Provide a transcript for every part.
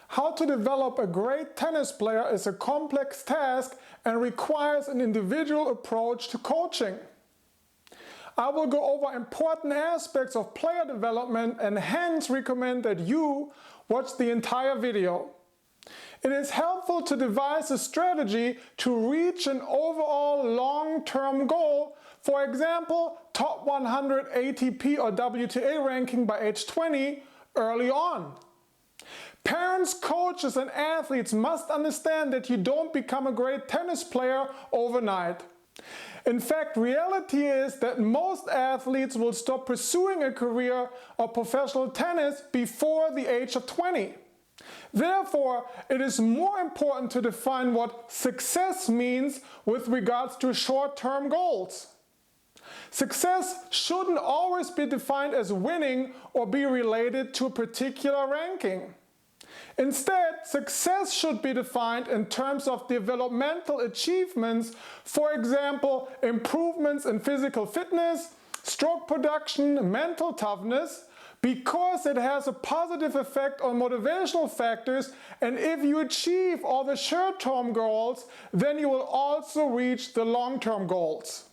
How to develop a great tennis player is a complex task and requires an individual approach to coaching. I will go over important aspects of player development and hence recommend that you watch the entire video. It is helpful to devise a strategy to reach an overall long-term goal, for example, top 100 ATP or WTA ranking by age 20 early on. Parents, coaches and athletes must understand that you don't become a great tennis player overnight. In fact, reality is that most athletes will stop pursuing a career of professional tennis before the age of 20. Therefore, it is more important to define what success means with regards to short-term goals. Success shouldn't always be defined as winning or be related to a particular ranking. Instead, success should be defined in terms of developmental achievements, for example, improvements in physical fitness, stroke production, mental toughness, because it has a positive effect on motivational factors, and if you achieve all the short-term goals, then you will also reach the long-term goals.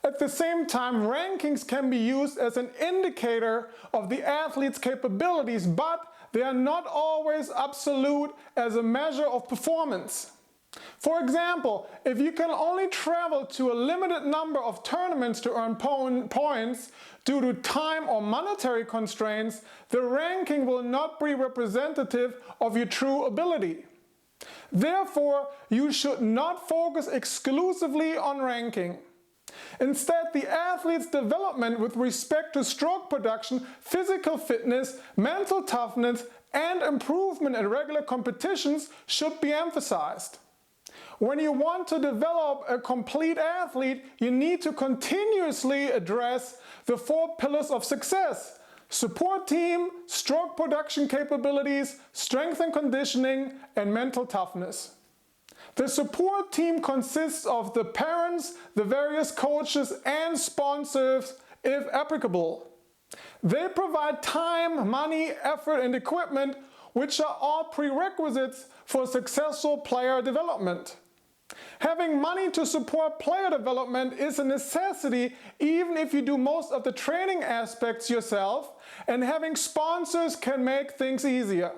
At the same time, rankings can be used as an indicator of the athlete's capabilities, but they are not always absolute as a measure of performance. For example, if you can only travel to a limited number of tournaments to earn points due to time or monetary constraints, the ranking will not be representative of your true ability. Therefore, you should not focus exclusively on ranking. Instead, the athlete's development with respect to stroke production, physical fitness, mental toughness, and improvement in regular competitions should be emphasized. When you want to develop a complete athlete, you need to continuously address the 4 pillars of success: support team, stroke production capabilities, strength and conditioning, and mental toughness. The support team consists of the parents, the various coaches and sponsors if applicable. They provide time, money, effort and equipment, which are all prerequisites for successful player development. Having money to support player development is a necessity even if you do most of the training aspects yourself, and having sponsors can make things easier.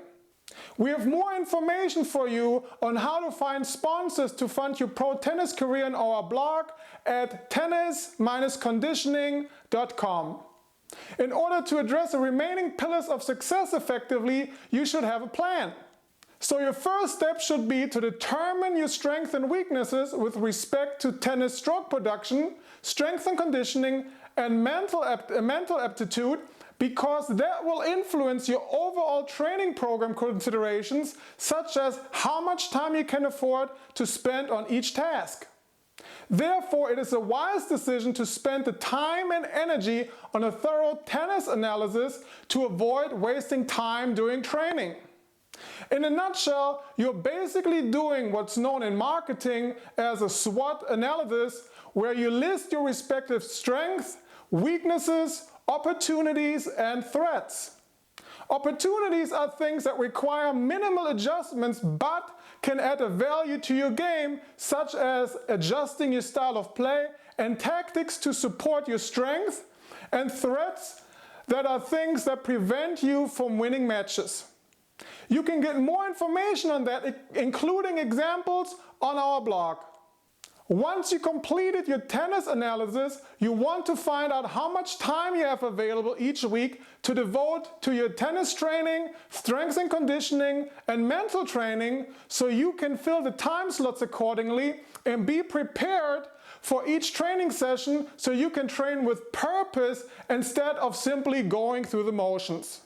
We have more information for you on how to find sponsors to fund your pro tennis career on our blog at tennis-conditioning.com. In order to address the remaining pillars of success effectively, you should have a plan. So your first step should be to determine your strengths and weaknesses with respect to tennis stroke production, strength and conditioning, and mental aptitude, because that will influence your overall training program considerations, such as how much time you can afford to spend on each task. Therefore, it is a wise decision to spend the time and energy on a thorough tennis analysis to avoid wasting time during training. In a nutshell, you're basically doing what's known in marketing as a SWOT analysis, where you list your respective strengths, weaknesses, opportunities and threats. Opportunities are things that require minimal adjustments but can add a value to your game, such as adjusting your style of play and tactics to support your strength, and threats that are things that prevent you from winning matches. You can get more information on that, including examples, on our blog. Once you completed your tennis analysis, you want to find out how much time you have available each week to devote to your tennis training, strength and conditioning, and mental training, so you can fill the time slots accordingly and be prepared for each training session so you can train with purpose instead of simply going through the motions.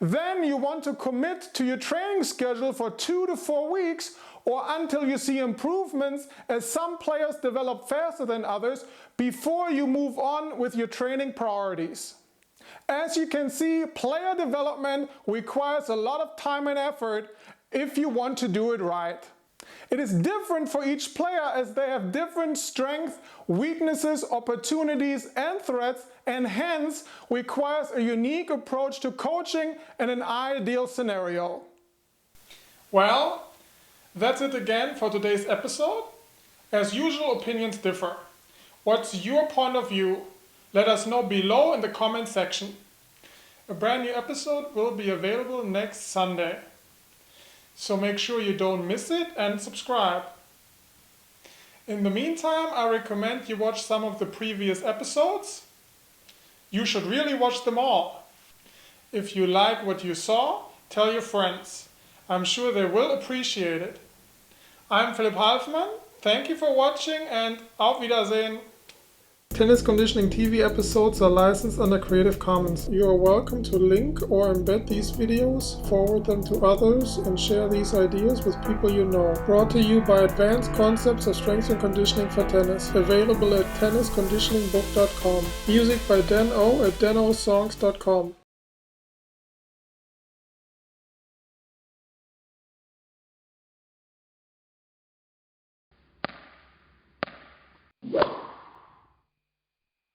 Then you want to commit to your training schedule for 2 to 4 weeks, or until you see improvements, as some players develop faster than others, before you move on with your training priorities. As you can see, player development requires a lot of time and effort if you want to do it right. It is different for each player as they have different strengths, weaknesses, opportunities, and threats, and hence requires a unique approach to coaching in an ideal scenario. Well, that's it again for today's episode. As usual, opinions differ. What's your point of view? Let us know below in the comment section. A brand new episode will be available next Sunday. So make sure you don't miss it and subscribe. In the meantime, I recommend you watch some of the previous episodes. You should really watch them all. If you like what you saw, tell your friends. I'm sure they will appreciate it. I'm Philipp Halfmann. Thank you for watching and auf Wiedersehen. Tennis Conditioning TV episodes are licensed under Creative Commons. You are welcome to link or embed these videos, forward them to others, and share these ideas with people you know. Brought to you by Advanced Concepts of Strength and Conditioning for Tennis. Available at tennisconditioningbook.com. Music by Dan O at danosongs.com.